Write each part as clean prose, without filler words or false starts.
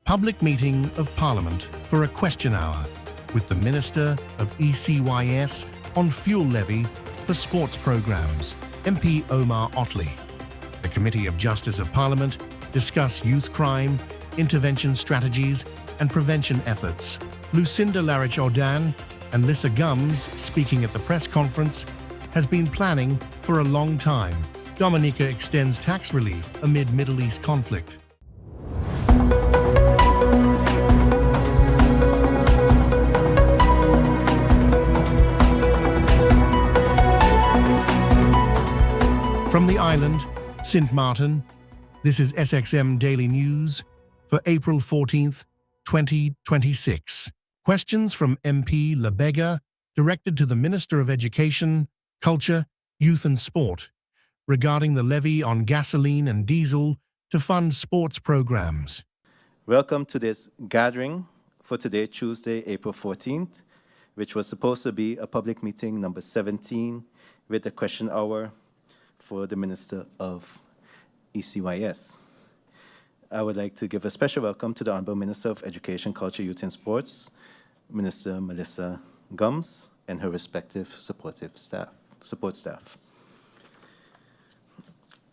public meeting of Parliament for a question hour with the Minister of ECYS on fuel levy for sports programmes, MP Omar Otley. The Committee of Justice of Parliament discuss youth crime, intervention strategies and prevention efforts. Lucinda Larich-Ordan and Lissa Gums, speaking at the press conference, has been planning for a long time. Dominica extends tax relief amid Middle East conflict. From the island, St. Martin, this is SXM Daily News for April 14th, 2026. Questions from MP Labega directed to the Minister of Education, Culture, Youth and Sport regarding the levy on gasoline and diesel to fund sports programs. Welcome to this gathering for today, Tuesday, April 14th, which was supposed to be a public meeting number 17 with a question hour for the Minister of ECYS. I would like to give a special welcome to the Honorable Minister of Education, Culture, Youth and Sports, Minister Melissa Gums, and her respective support staff.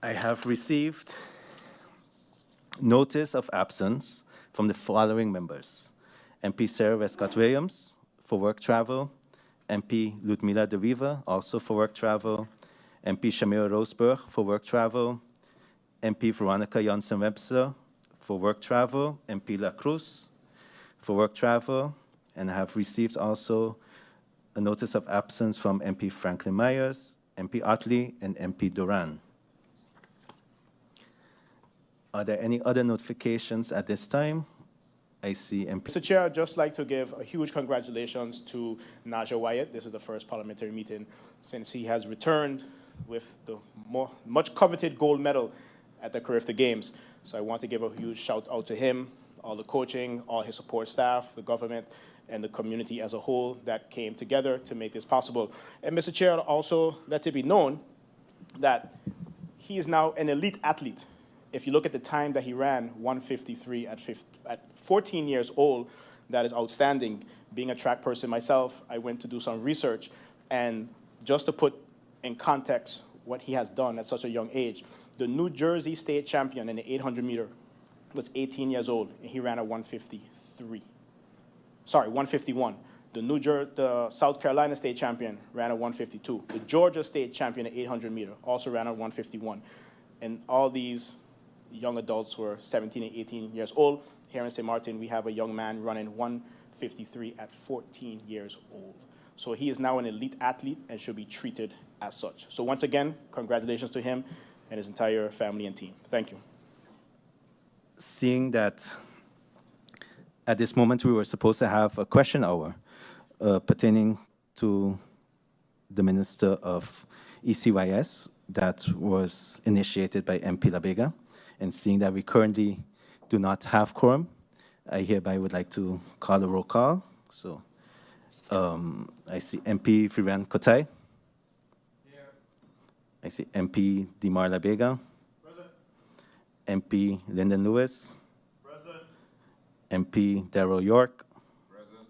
I have received notice of absence from the following members: MP Sarah Westcott-Williams for work travel, MP Ludmila De Riva also for work travel, MP Shamira Roseberg for work travel, MP Veronica Janssen-Webster for work travel, MP La Cruz for work travel, and I have received also a notice of absence from MP Franklin Myers, MP Otley, and MP Duran. Are there any other notifications at this time? I see MP. Mr. Chair, I'd just like to give a huge congratulations to Naja Wyatt. This is the first parliamentary meeting since he has returned with the much coveted gold medal at the Carifta Games. So I want to give a huge shout out to him, all the coaching, all his support staff, the government, and the community as a whole that came together to make this possible. And Mr. Chair, also let it be known that he is now an elite athlete. If you look at the time that he ran, 1:53 at 14 years old, that is outstanding. Being a track person myself, I went to do some research, and just to put in context what he has done at such a young age, the New Jersey state champion in the 800 meter was 18 years old, and he ran at 151. The South Carolina state champion ran at 152. The Georgia state champion at 800 meter also ran at 151. And all these young adults were 17 and 18 years old. Here in St. Martin, we have a young man running 153 at 14 years old. So he is now an elite athlete and should be treated as such. So once again, congratulations to him and his entire family and team. Thank you. Seeing that at this moment we were supposed to have a question hour pertaining to the Minister of ECYS that was initiated by MP Labega, and seeing that we currently do not have quorum, I hereby would like to call a roll call. So I see MP Vivian Kotai. Here. I see MP Dimar Labega. Present. MP Lyndon Lewis. Present. MP Darrell York. Present.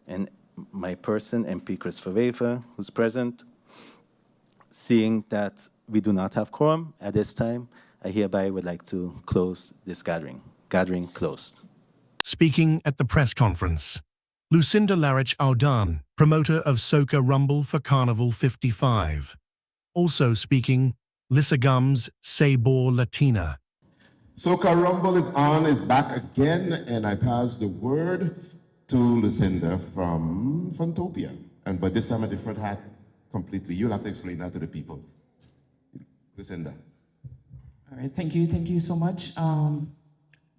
And my person, MP Christopher Weaver, who's present. Seeing that we do not have quorum at this time, I hereby would like to close this gathering. Gathering closed. Speaking at the press conference, Lucinda Larich-Ordan, promoter of Soca Rumble for Carnival 55. Also speaking, Lissa Gums, Sabor Latina. Soca Rumble is back again, and I pass the word to Lucinda from Frontopia. But this time a different hat completely. You'll have to explain that to the people. Lucinda. All right, thank you so much.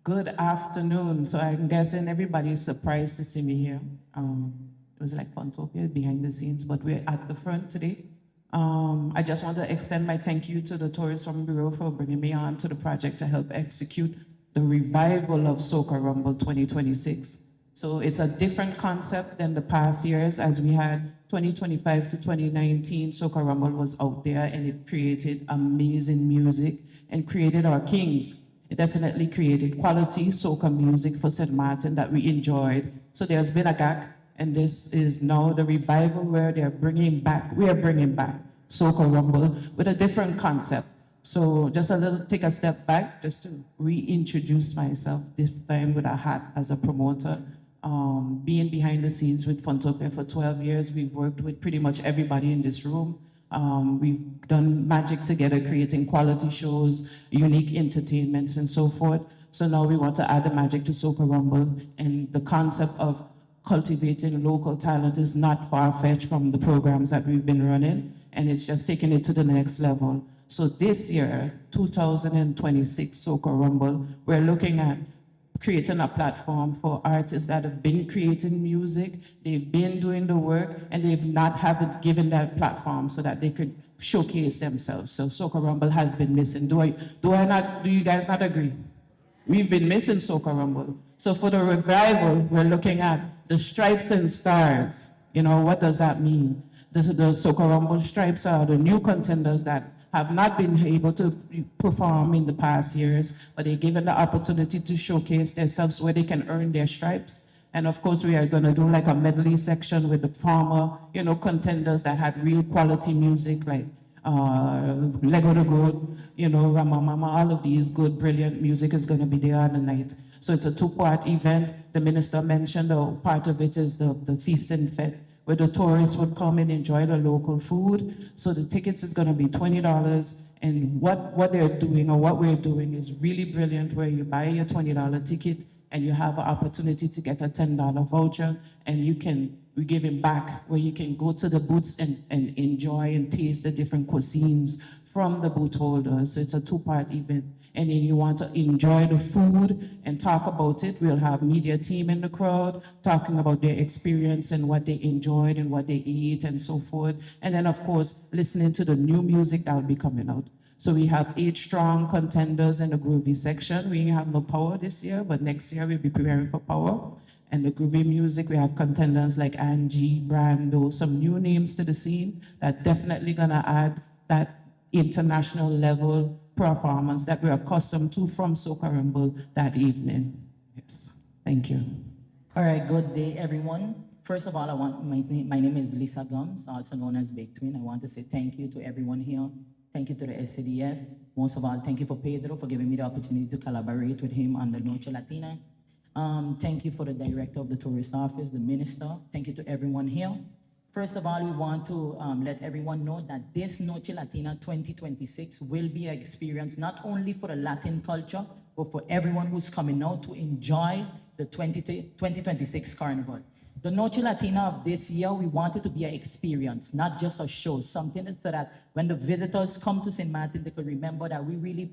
Good afternoon. So I'm guessing everybody's surprised to see me here. It was like Funtopia behind the scenes, but we're at the front today. I just want to extend my thank you to the Tourism Bureau for bringing me on to the project to help execute the revival of Soca Rumble 2026. So it's a different concept than the past years, as we had 2025 to 2019, Soca Rumble was out there and it created amazing music and created our kings. It definitely created quality soca music for St. Martin that we enjoyed. So there's been a gap, and this is now the revival where we are bringing back Soca Rumble with a different concept. So just take a step back, just to reintroduce myself, this time with a hat as a promoter. Being behind the scenes with Funtopia for 12 years, we've worked with pretty much everybody in this room. We've done magic together, creating quality shows, unique entertainments, and so forth. So now we want to add the magic to Soca Rumble, and the concept of cultivating local talent is not far-fetched from the programs that we've been running, and it's just taking it to the next level. So this year, 2026 Soca Rumble, we're looking at creating a platform for artists that have been creating music, they've been doing the work, and they've not haven't given that platform so that they could showcase themselves. So Soca Rumble has been missing. Do you guys not agree? We've been missing Soca Rumble. So for the revival, we're looking at the stripes and stars. You know, what does that mean? The Soca Rumble stripes are the new contenders that have not been able to perform in the past years, but they're given the opportunity to showcase themselves where they can earn their stripes. And of course, we are gonna do like a medley section with the former, contenders that had real quality music, like Lego the Good, Rama Mama, all of these good, brilliant music is gonna be there on the night. So it's a two-part event. The minister mentioned part of it is the feast and fete, where the tourists would come and enjoy the local food. So the tickets is gonna be $20, and what they're doing, or what we're doing, is really brilliant, where you buy your $20 ticket and you have an opportunity to get a $10 voucher, and we give it back, where you can go to the booths and enjoy and taste the different cuisines from the booth holders. So it's a two-part event. And then you want to enjoy the food and talk about it. We'll have media team in the crowd talking about their experience and what they enjoyed and what they eat and so forth. And then, of course, listening to the new music that will be coming out. So we have 8 strong contenders in the groovy section. We have no power this year, but next year we'll be preparing for power. And the groovy music, we have contenders like Angie, Brando, some new names to the scene that definitely gonna add that international level performance that we're accustomed to from Soca Rumble that evening. Yes, thank you. All right, good day, everyone. First of all, my name is Lisa Gums, also known as Big Twin. I want to say thank you to everyone here. Thank you to the SCDF. Most of all, thank you for Pedro for giving me the opportunity to collaborate with him on the Noche Latina. Thank you for the director of the tourist office, the minister. Thank you to everyone here. First of all, we want to let everyone know that this Noche Latina 2026 will be an experience not only for the Latin culture, but for everyone who's coming out to enjoy the 2026 Carnival. The Noche Latina of this year, we want it to be an experience, not just a show, something so that when the visitors come to St. Martin, they could remember that we really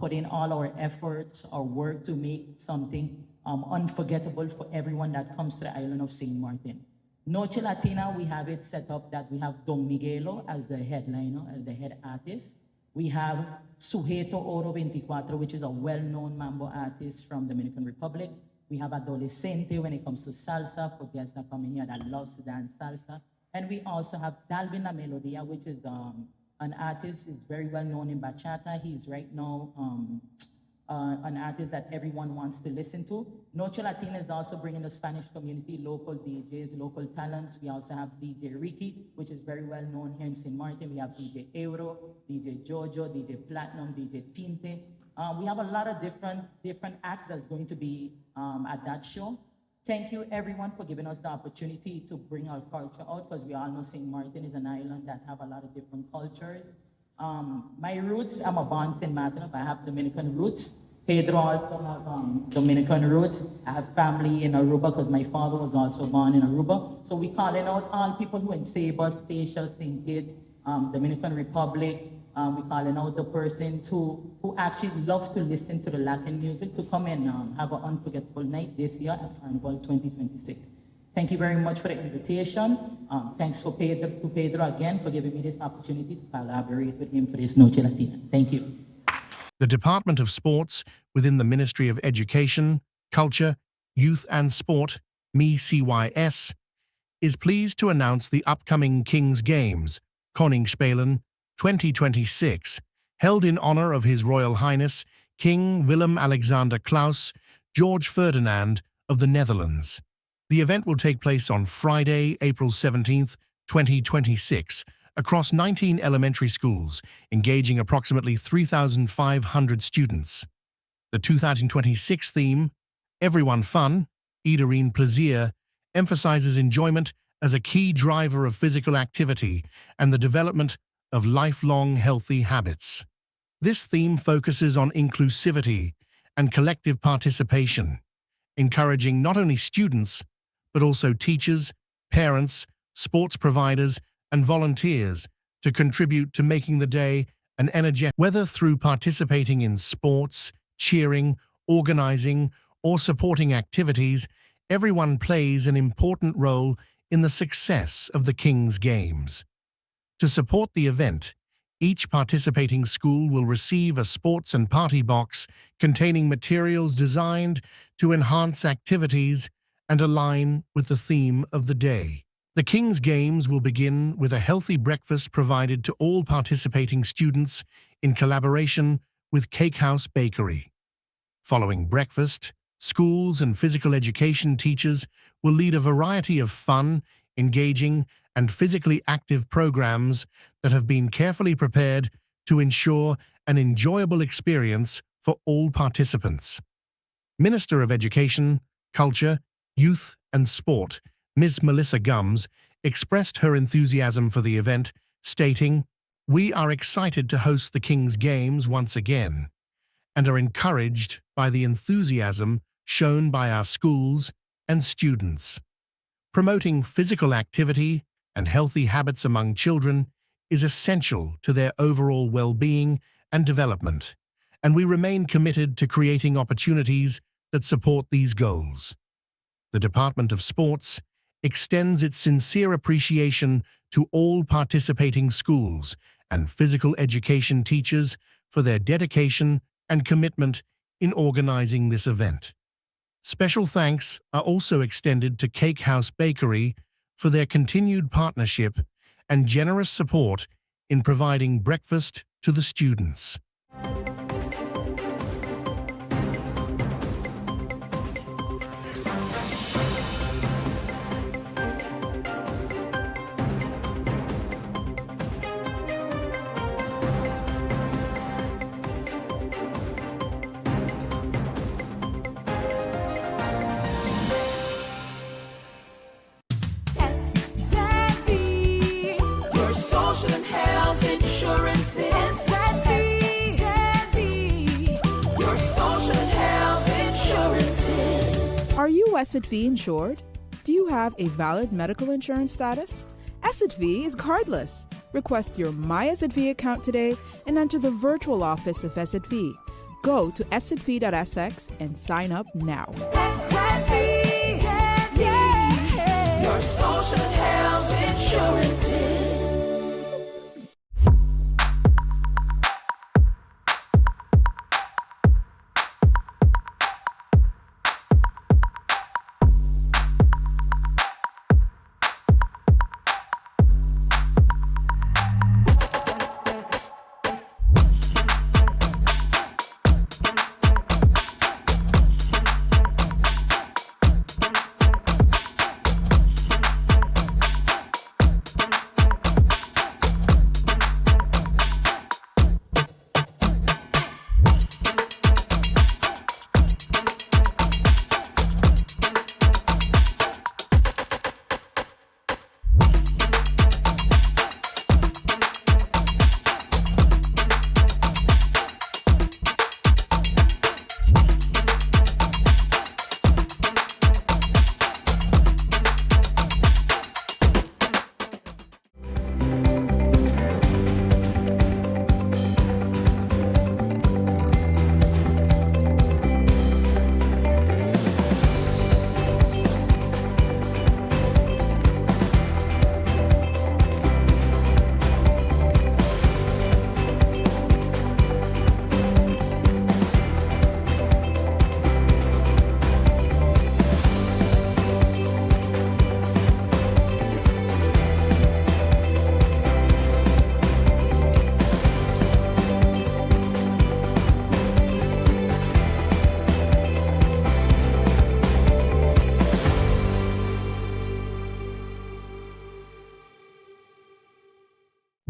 put in all our efforts, our work to make something unforgettable for everyone that comes to the island of St. Martin. Noche Latina, we have it set up that we have Don Miguelo as the headliner, as the head artist. We have Sujeto Oro 24, which is a well-known mambo artist from Dominican Republic. We have Adolescente when it comes to salsa, for guests that come in here that loves to dance salsa. And we also have Dalvin La Melodia, which is an artist, is very well known in bachata. He's right now an artist that everyone wants to listen to. Noche Latina is also bringing the Spanish community, local DJs, local talents. We also have DJ Ricky, which is very well known here in St. Martin. We have DJ Euro, DJ Jojo, DJ Platinum, DJ Tinte. We have a lot of different acts that's going to be at that show. Thank you everyone for giving us the opportunity to bring our culture out, because we all know St. Martin is an island that have a lot of different cultures. My roots, I'm a born St. Martin, but I have Dominican roots. Pedro also have Dominican roots. I have family in Aruba because my father was also born in Aruba. So we calling out all people who in Saba, Stacia, St. Kitts, Dominican Republic. We calling out the persons who actually love to listen to the Latin music to come and have an unforgettable night this year at Carnival 2026. Thank you very much for the invitation. Thanks to Pedro again for giving me this opportunity to collaborate with him for this Noche Latina. Thank you. The Department of Sports within the Ministry of Education, Culture, Youth and Sport, ME-CYS, is pleased to announce the upcoming King's Games, Koningsspelen 2026, held in honor of His Royal Highness King Willem-Alexander Claus George Ferdinand of the Netherlands. The event will take place on Friday, April 17th, 2026, across 19 elementary schools, engaging approximately 3,500 students. The 2026 theme, Everyone Fun, Iedereen Plezier, emphasizes enjoyment as a key driver of physical activity and the development of lifelong healthy habits. This theme focuses on inclusivity and collective participation, encouraging not only students, but also teachers, parents, sports providers, and volunteers to contribute to making the day an energetic, whether through participating in sports, cheering, organizing, or supporting activities. Everyone plays an important role in the success of the King's Games. To support the event, each participating school will receive a sports and party box containing materials designed to enhance activities and align with the theme of the day. The King's Games will begin with a healthy breakfast provided to all participating students in collaboration with Cake House Bakery. Following breakfast, schools and physical education teachers will lead a variety of fun, engaging, and physically active programs that have been carefully prepared to ensure an enjoyable experience for all participants. Minister of Education, Culture, Youth and Sport, Ms. Melissa Gums, expressed her enthusiasm for the event, stating, "We are excited to host the King's Games once again and are encouraged by the enthusiasm shown by our schools and students. Promoting physical activity and healthy habits among children is essential to their overall well-being and development, and we remain committed to creating opportunities that support these goals." The Department of Sports extends its sincere appreciation to all participating schools and physical education teachers for their dedication and commitment in organizing this event. Special thanks are also extended to Cake House Bakery for their continued partnership and generous support in providing breakfast to the students. Your social and health insurance is your social and health insurances. Are you SXM insured? Do you have a valid medical insurance status? SXM is cardless. Request your My SXM account today and enter the virtual office of SXM. Go to sxv.sx and sign up now. Your social and health insurances.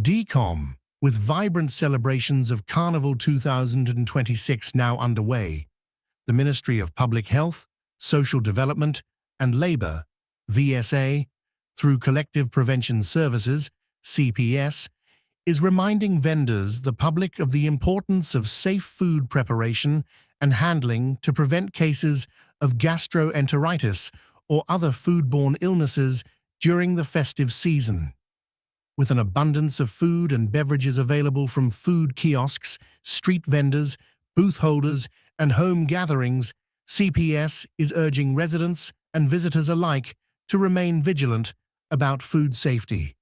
DCOM, with vibrant celebrations of Carnival 2026 now underway, the Ministry of Public Health, Social Development and Labour, VSA, through Collective Prevention Services, CPS, is reminding vendors, the public, of the importance of safe food preparation and handling to prevent cases of gastroenteritis or other foodborne illnesses during the festive season. With an abundance of food and beverages available from food kiosks, street vendors, booth holders, and home gatherings, CPS is urging residents and visitors alike to remain vigilant about food safety.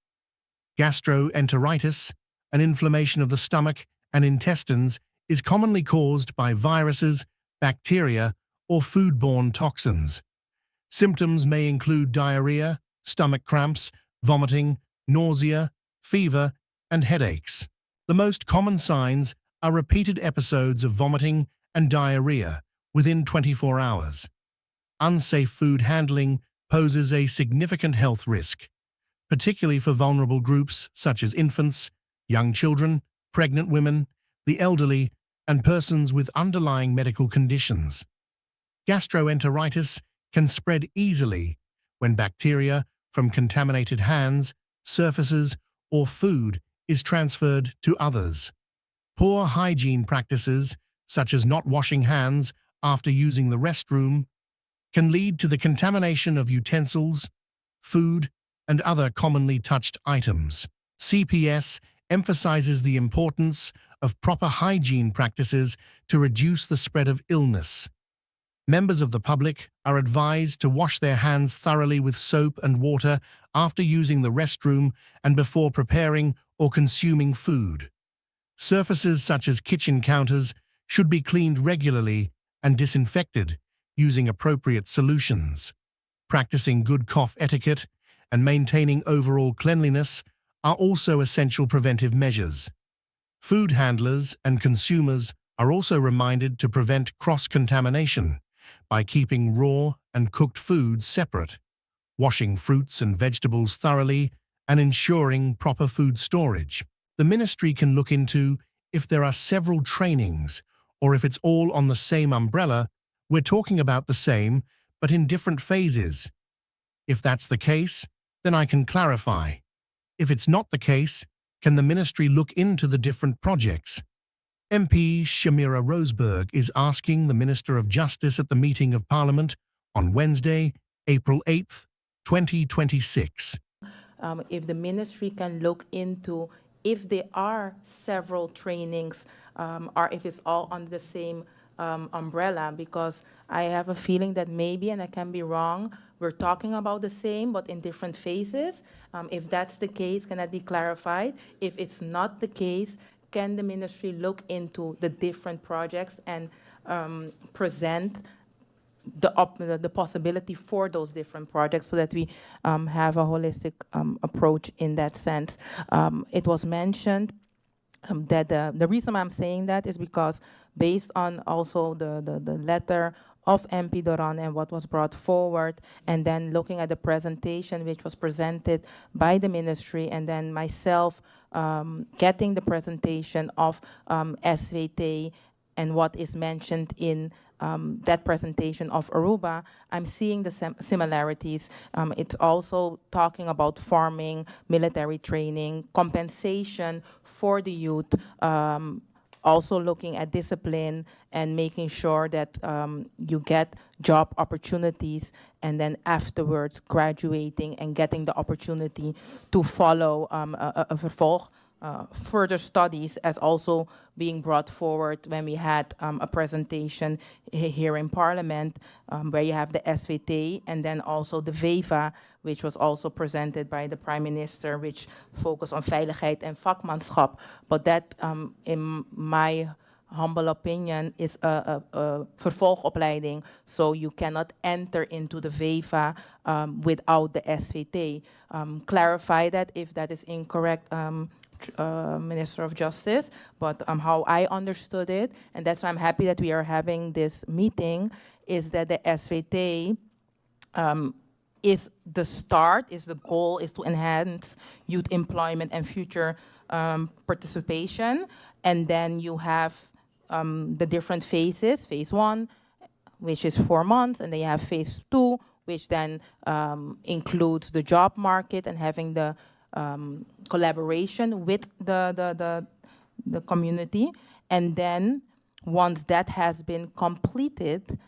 Gastroenteritis, an inflammation of the stomach and intestines, is commonly caused by viruses, bacteria, or foodborne toxins. Symptoms may include diarrhea, stomach cramps, vomiting, nausea, fever, and headaches. The most common signs are repeated episodes of vomiting and diarrhea within 24 hours. Unsafe food handling poses a significant health risk, particularly for vulnerable groups such as infants, young children, pregnant women, the elderly, and persons with underlying medical conditions. Gastroenteritis can spread easily when bacteria from contaminated hands, surfaces, or food is transferred to others. Poor hygiene practices, such as not washing hands after using the restroom, can lead to the contamination of utensils, food, and other commonly touched items. CPS emphasizes the importance of proper hygiene practices to reduce the spread of illness. Members of the public are advised to wash their hands thoroughly with soap and water after using the restroom and before preparing or consuming food. Surfaces such as kitchen counters should be cleaned regularly and disinfected using appropriate solutions. Practicing good cough etiquette and maintaining overall cleanliness are also essential preventive measures. Food handlers and consumers are also reminded to prevent cross-contamination by keeping raw and cooked foods separate, washing fruits and vegetables thoroughly, and ensuring proper food storage. The ministry can look into if there are several trainings or if it's all on the same umbrella. We're talking about the same, but in different phases. If that's the case, then I can clarify. If it's not the case, can the ministry look into the different projects? MP Shamira Roseberg is asking the Minister of Justice at the meeting of Parliament on Wednesday, April 8th, 2026. If the ministry can look into if there are several trainings or if it's all under the same umbrella, because I have a feeling that maybe, and I can be wrong, we're talking about the same but in different phases. If that's the case, can that be clarified? If it's not the case, can the ministry look into the different projects and present the possibility for those different projects so that we have a holistic approach in that sense? It was mentioned that the reason I'm saying that is because based on also the letter of MP Doran and what was brought forward, and then looking at the presentation which was presented by the ministry, and then myself getting the presentation of SVT and what is mentioned in that presentation of Aruba, I'm seeing the similarities. It's also talking about farming, military training, compensation for the youth, also looking at discipline and making sure that you get job opportunities, and then afterwards graduating and getting the opportunity to follow a vervolg, further studies, as also being brought forward when we had a presentation here in Parliament, where you have the SVT and then also the VEVA, which was also presented by the Prime Minister, which focused on veiligheid and vakmanschap. But that, in my humble opinion, is a vervolgopleiding, so you cannot enter into the VEVA without the SVT. Clarify that if that is incorrect, Minister of Justice, but how I understood it, and that's why I'm happy that we are having this meeting, is that the SVT is the start, is the goal, is to enhance youth employment and future participation, and then you have the different phases. Phase 1, which is 4 months, and then you have phase 2, which then includes the job market and having the collaboration with the community. And then once that has been completed,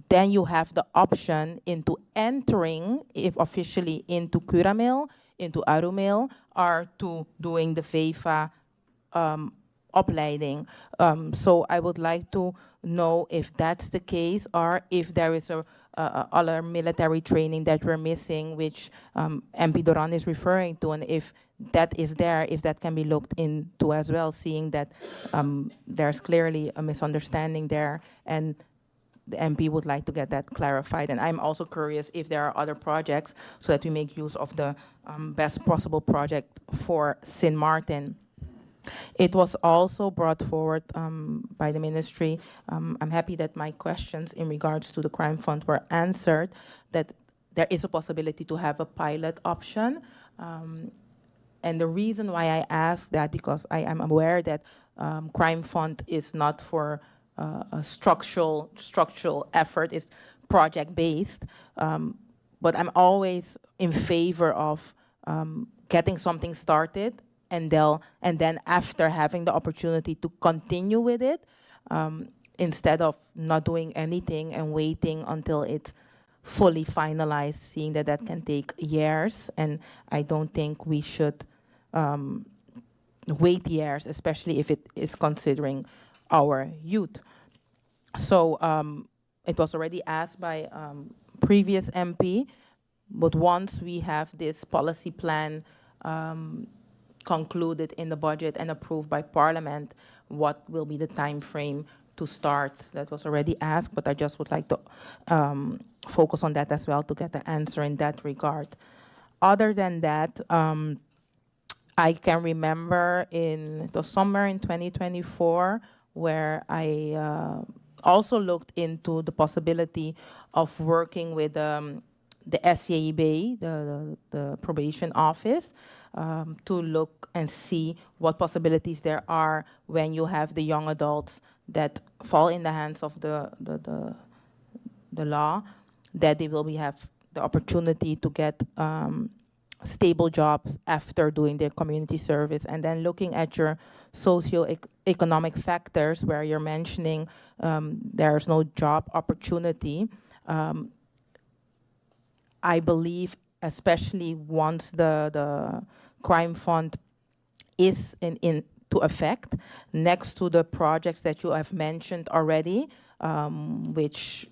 then you have the option into entering, if officially, into Curamil, into Arumil, or to doing the VEFA opleiding. So I would like to know if that's the case, or if there is a other military training that we're missing, which MP Doran is referring to, and if that is there, if that can be looked into as well, seeing that there's clearly a misunderstanding there, and the MP would like to get that clarified. And I'm also curious if there are other projects so that we make use of the best possible project for St. Martin. It was also brought forward by the ministry. I'm happy that my questions in regards to the crime fund were answered, that there is a possibility to have a pilot option. And the reason why I ask that, because I am aware that crime fund is not for a structural effort, it's project-based. But I'm always in favor of getting something started, and then after having the opportunity to continue with it, instead of not doing anything and waiting until it's fully finalized, seeing that that can take years. And I don't think we should wait years, especially if it is considering our youth. So it was already asked by previous MP, but once we have this policy plan concluded in the budget and approved by Parliament, what will be the time frame to start? That was already asked, but I just would like to focus on that as well to get the answer in that regard. Other than that, I can remember in the summer in 2024 where I also looked into the possibility of working with the SCAB, the probation office, to look and see what possibilities there are when you have the young adults that fall in the hands of the law, that they will have the opportunity to get stable jobs after doing their community service. And then looking at your socio-economic factors where you're mentioning there's no job opportunity, I believe, especially once the crime fund is into effect, next to the projects that you have mentioned already, which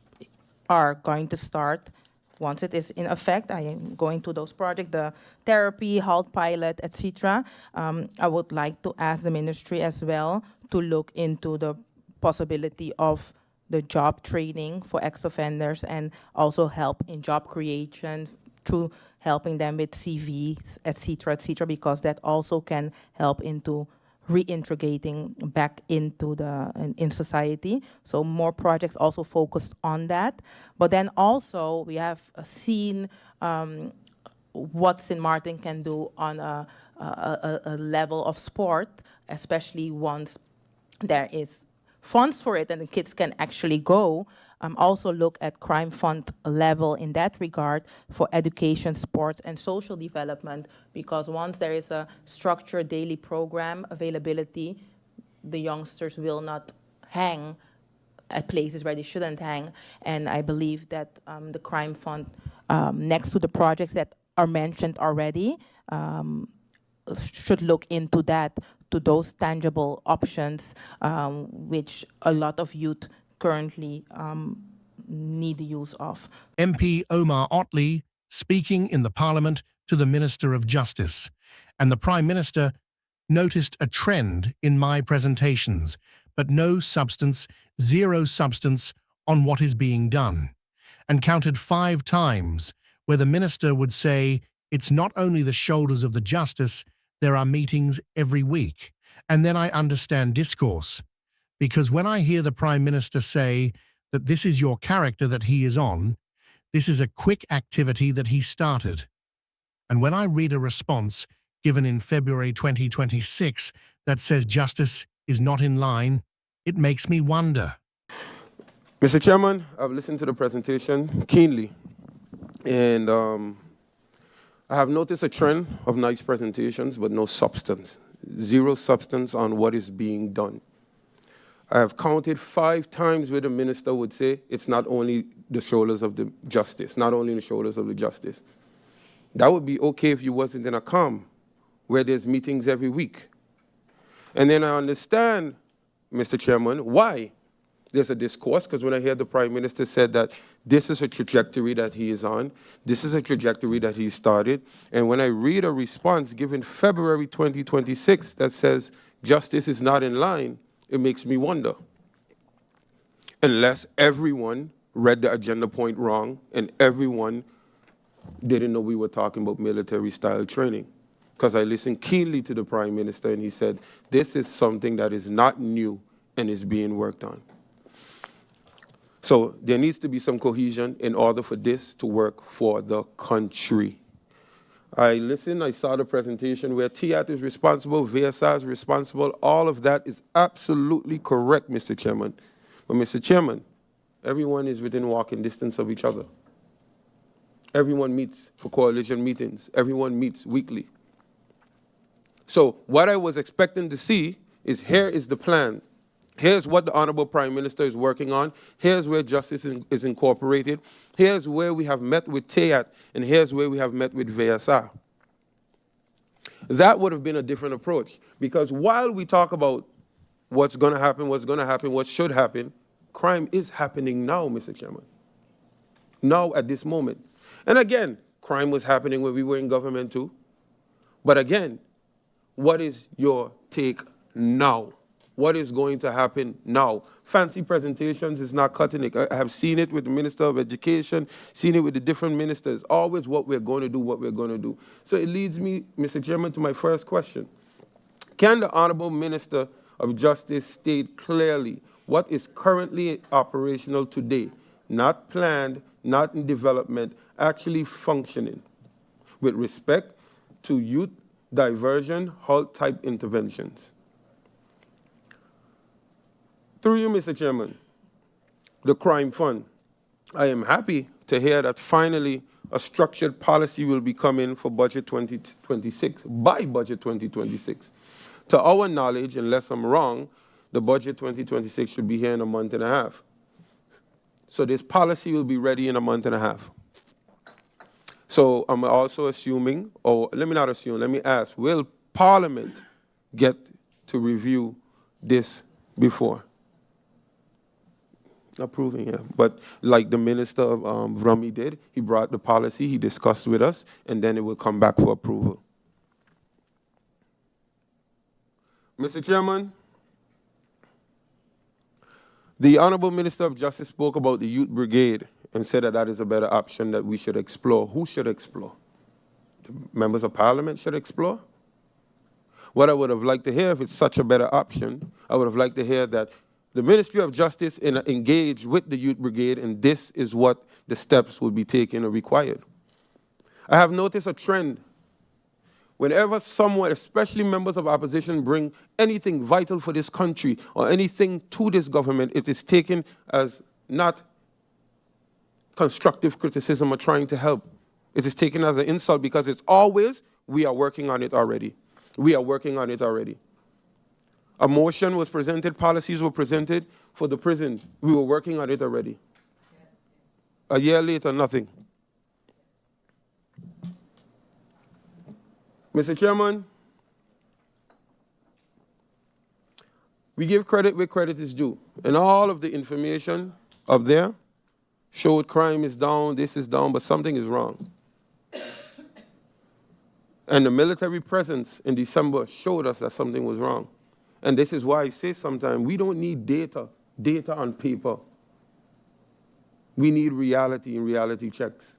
are going to start once it is in effect. I am going to those projects, the therapy, HALT pilot, etc. I would like to ask the ministry as well to look into the possibility of the job training for ex-offenders, and also help in job creation through helping them with CVs, etc., because that also can help into reintegrating back into in society. So more projects also focused on that. But then also we have seen what St. Martin can do on a level of sport, especially once there is funds for it and the kids can actually go. Also look at crime fund level in that regard for education, sports, and social development, because once there is a structured daily program availability, the youngsters will not hang at places where they shouldn't hang. And I believe that the crime fund, next to the projects that are mentioned already, should look into that, to those tangible options, which a lot of youth currently need the use of. MP Omar Otley speaking in the Parliament to the Minister of Justice, and the Prime Minister noticed a trend in my presentations, but no substance, zero substance on what is being done, and counted 5 times where the Minister would say, it's not only the shoulders of the Justice, there are meetings every week. And then I understand discourse. Because when I hear the Prime Minister say that this is your character that he is on, this is a quick activity that he started. And when I read a response given in February 2026 that says justice is not in line, it makes me wonder. Mr. Chairman, I've listened to the presentation keenly, and I have noticed a trend of nice presentations, but no substance. Zero substance on what is being done. I have counted 5 times where the minister would say it's not only the shoulders of the justice, not only the shoulders of the justice. That would be okay if you wasn't in a calm where there's meetings every week. And then I understand, Mr. Chairman, why there's a discourse, because when I hear the Prime Minister said that this is a trajectory that he is on, this is a trajectory that he started, and when I read a response given February 2026 that says justice is not in line, it makes me wonder. Unless everyone read the agenda point wrong and everyone didn't know we were talking about military-style training. Because I listened keenly to the Prime Minister and he said, this is something that is not new and is being worked on. So there needs to be some cohesion in order for this to work for the country. I listened, I saw the presentation where TIAT is responsible, VSR is responsible. All of that is absolutely correct, Mr. Chairman. But Mr. Chairman, everyone is within walking distance of each other. Everyone meets for coalition meetings. Everyone meets weekly. So what I was expecting to see is here is the plan. Here's what the Honorable Prime Minister is working on. Here's where justice is incorporated. Here's where we have met with TIAT, and here's where we have met with VSR. That would have been a different approach, because while we talk about what's going to happen, what should happen, crime is happening now, Mr. Chairman. Now, at this moment. And again, crime was happening when we were in government too. But again, what is your take now? What is going to happen now? Fancy presentations is not cutting it. I have seen it with the Minister of Education, seen it with the different ministers, always what we're going to do, what we're going to do. So it leads me, Mr. Chairman, to my first question. Can the Honorable Minister of Justice state clearly what is currently operational today, not planned, not in development, actually functioning, with respect to youth diversion, halt-type interventions? Through you, Mr. Chairman, the Crime Fund. I am happy to hear that finally a structured policy will be coming for Budget 2026, by Budget 2026. To our knowledge, unless I'm wrong, the Budget 2026 should be here in a month and a half. So this policy will be ready in a month and a half. So I'm also assuming, or let me not assume, let me ask, will Parliament get to review this before? Approving, yeah. But like the Minister of Vrami did, he brought the policy, he discussed with us, and then it will come back for approval. Mr. Chairman, the Honorable Minister of Justice spoke about the Youth Brigade and said that that is a better option that we should explore. Who should explore? The members of Parliament should explore? What I would have liked to hear, if it's such a better option, I would have liked to hear that the Ministry of Justice engaged with the Youth Brigade, and this is what the steps will be taken or required. I have noticed a trend. Whenever someone, especially members of opposition, bring anything vital for this country or anything to this government, it is taken as not constructive criticism or trying to help. It is taken as an insult, because it's always, we are working on it already. We are working on it already. A motion was presented, policies were presented for the prison. We were working on it already. A year later, nothing. Mr. Chairman, we give credit where credit is due. And all of the information up there showed crime is down, this is down, but something is wrong. And the military presence in December showed us that something was wrong. And this is why I say sometimes we don't need data on paper. We need reality and reality checks.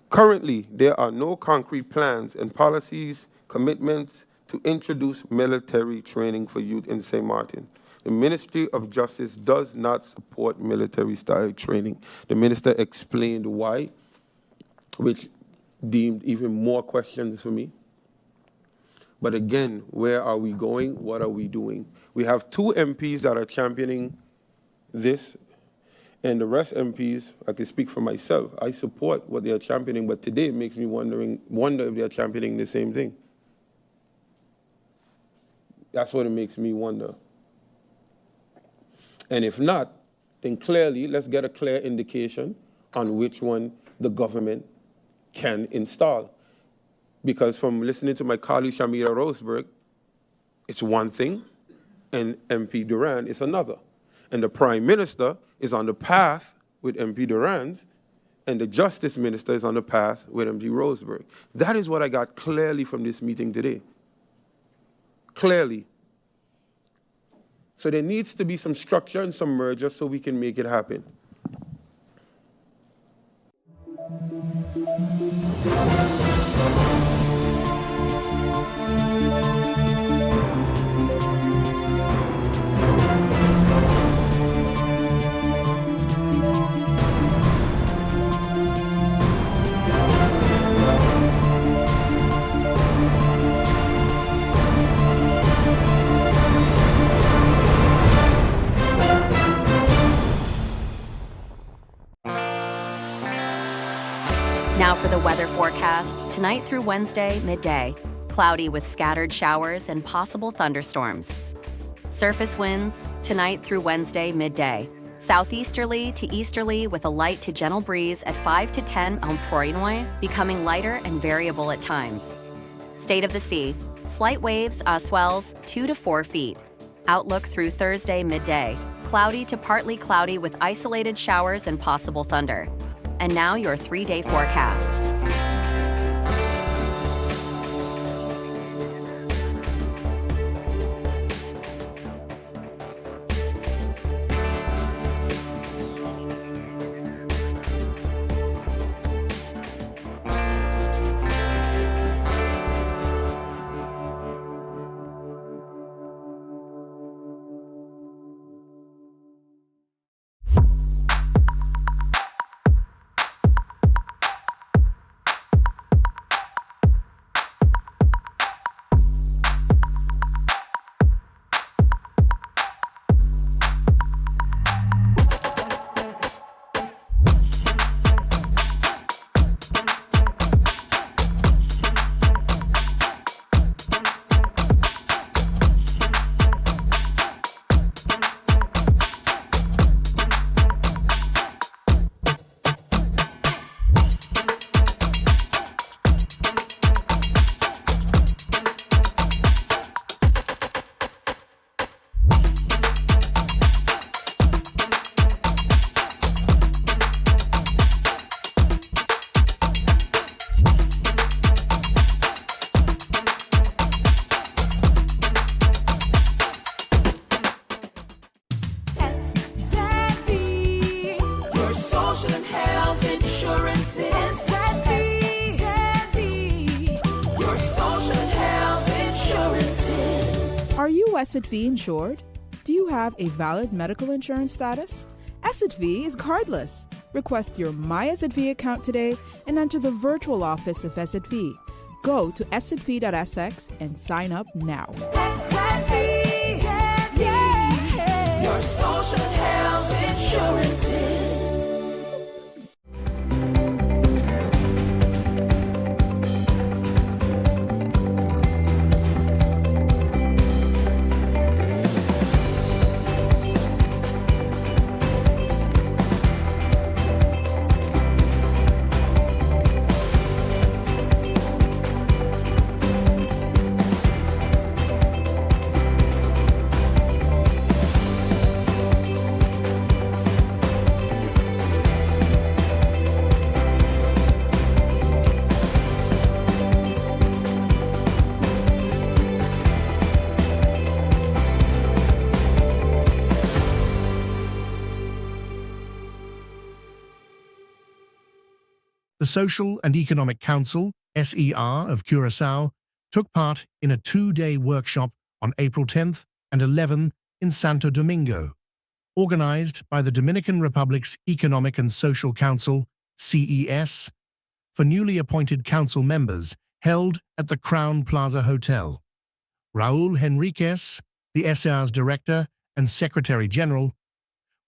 Currently, there are no concrete plans and policies, commitments to introduce military training for youth in St. Martin. The Ministry of Justice does not support military-style training. The minister explained why, which deemed even more questions for me. But again, where are we going? What are we doing? We have 2 MPs that are championing this, and the rest MPs, I can speak for myself, I support what they are championing, but today it makes me wonder if they are championing the same thing. That's what it makes me wonder. And if not, then clearly, let's get a clear indication on which one the government can install. Because from listening to my colleague Shamira Roseberg, it's one thing, and MP Duran is another. And the Prime Minister is on the path with MP Duran's, and the Justice Minister is on the path with MP Roseberg. That is what I got clearly from this meeting today. Clearly. So there needs to be some structure and some merger so we can make it happen. Now for the weather forecast. Tonight through Wednesday, midday. Cloudy with scattered showers and possible thunderstorms. Surface winds, tonight through Wednesday, midday. Southeasterly to easterly with a light to gentle breeze at 5 to 10 on Proinoy, becoming lighter and variable at times. State of the sea. Slight waves, swells 2 to 4 feet. Outlook through Thursday, midday. Cloudy to partly cloudy with isolated showers and possible thunder. And now your 3-day forecast. SZV insured? Do you have a valid medical insurance status? SZV is cardless. Request your My SZV account today and enter the virtual office of SZV. Go to szv.sx and sign up now. SZV, yeah. Your social health insurances. The Social and Economic Council, SER, of Curaçao took part in a 2-day workshop on April 10th and 11th in Santo Domingo, organized by the Dominican Republic's Economic and Social Council, CES, for newly appointed council members held at the Crown Plaza Hotel. Raul Henriquez, the SR's director and secretary general,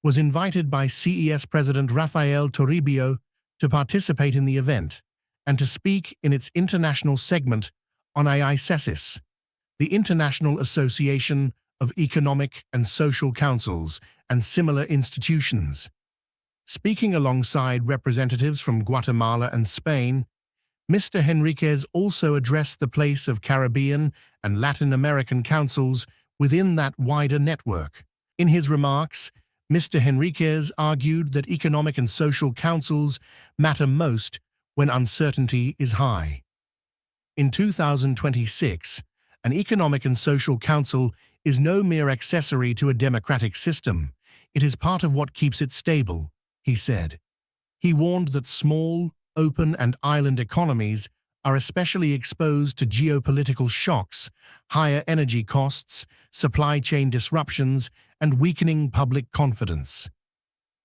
was invited by CES President Rafael Toribio to participate in the event and to speak in its international segment on AICESIS, the International Association of Economic and Social Councils and similar institutions. Speaking alongside representatives from Guatemala and Spain, Mr. Henriquez also addressed the place of Caribbean and Latin American councils within that wider network. In his remarks, Mr. Henriquez argued that economic and social councils matter most when uncertainty is high. In 2026, an economic and social council is no mere accessory to a democratic system. It is part of what keeps it stable, he said. He warned that small, open and island economies are especially exposed to geopolitical shocks, higher energy costs, supply chain disruptions, and weakening public confidence.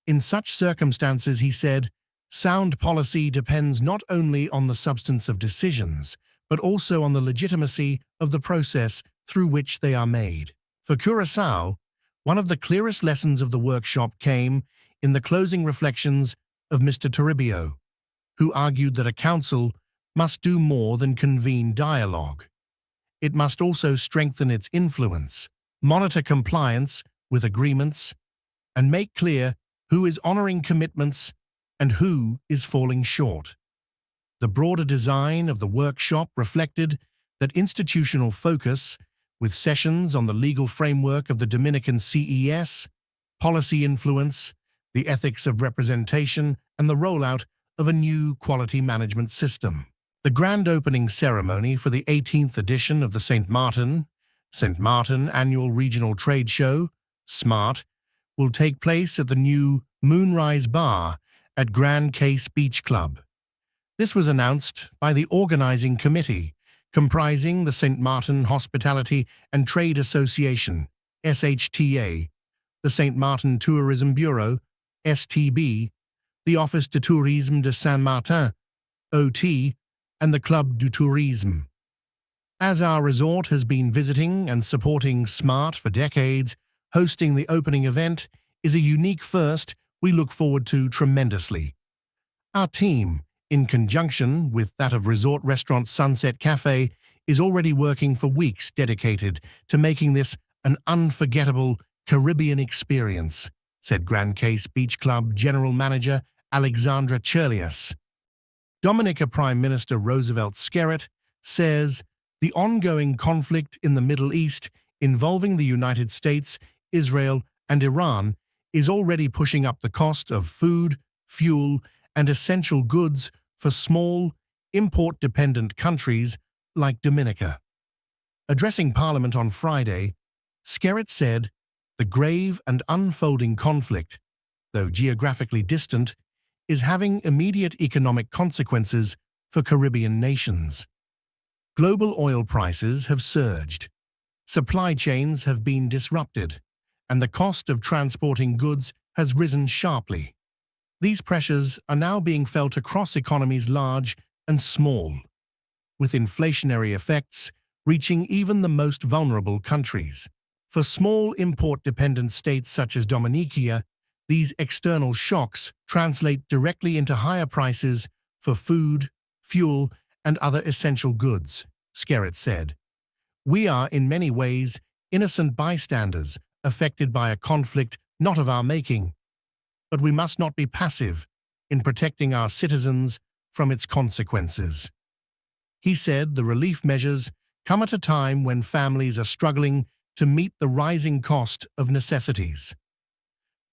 In such circumstances, he said, sound policy depends not only on the substance of decisions, but also on the legitimacy of the process through which they are made. For Curaçao, one of the clearest lessons of the workshop came in the closing reflections of Mr. Toribio, who argued that a council must do more than convene dialogue. It must also strengthen its influence, monitor compliance with agreements, and make clear who is honoring commitments and who is falling short. The broader design of the workshop reflected that institutional focus, with sessions on the legal framework of the Dominican CES, policy influence, the ethics of representation, and the rollout of a new quality management system. The grand opening ceremony for the 18th edition of the St. Martin Annual Regional Trade Show, SMART, will take place at the new Moonrise Bar at Grand Case Beach Club. This was announced by the organizing committee, comprising the St. Martin Hospitality and Trade Association, SHTA, the St. Martin Tourism Bureau, STB, the Office de Tourisme de Saint-Martin, OT, and the Club du Tourisme. As our resort has been visiting and supporting SMART for decades, hosting the opening event is a unique first we look forward to tremendously. Our team, in conjunction with that of resort restaurant Sunset Cafe, is already working for weeks dedicated to making this an unforgettable Caribbean experience, said Grand Case Beach Club General Manager Alexandra Churlius. Dominica Prime Minister Roosevelt Skerritt says the ongoing conflict in the Middle East involving the United States, Israel, and Iran is already pushing up the cost of food, fuel, and essential goods for small, import-dependent countries like Dominica. Addressing Parliament on Friday, Skerritt said, the grave and unfolding conflict, though geographically distant, is having immediate economic consequences for Caribbean nations. Global oil prices have surged, supply chains have been disrupted, and the cost of transporting goods has risen sharply. These pressures are now being felt across economies large and small, with inflationary effects reaching even the most vulnerable countries. For small import-dependent states such as Dominica, these external shocks translate directly into higher prices for food, fuel, and other essential goods, Skerritt said. We are in many ways innocent bystanders affected by a conflict not of our making, but we must not be passive in protecting our citizens from its consequences. He said the relief measures come at a time when families are struggling to meet the rising cost of necessities.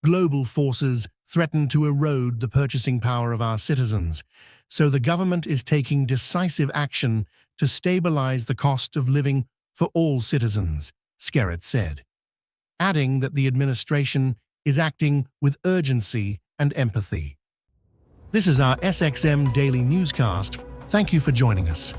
Global forces threaten to erode the purchasing power of our citizens, so the government is taking decisive action to stabilize the cost of living for all citizens, Skerritt said, adding that the administration is acting with urgency and empathy. This is our SXM Daily Newscast. Thank you for joining us.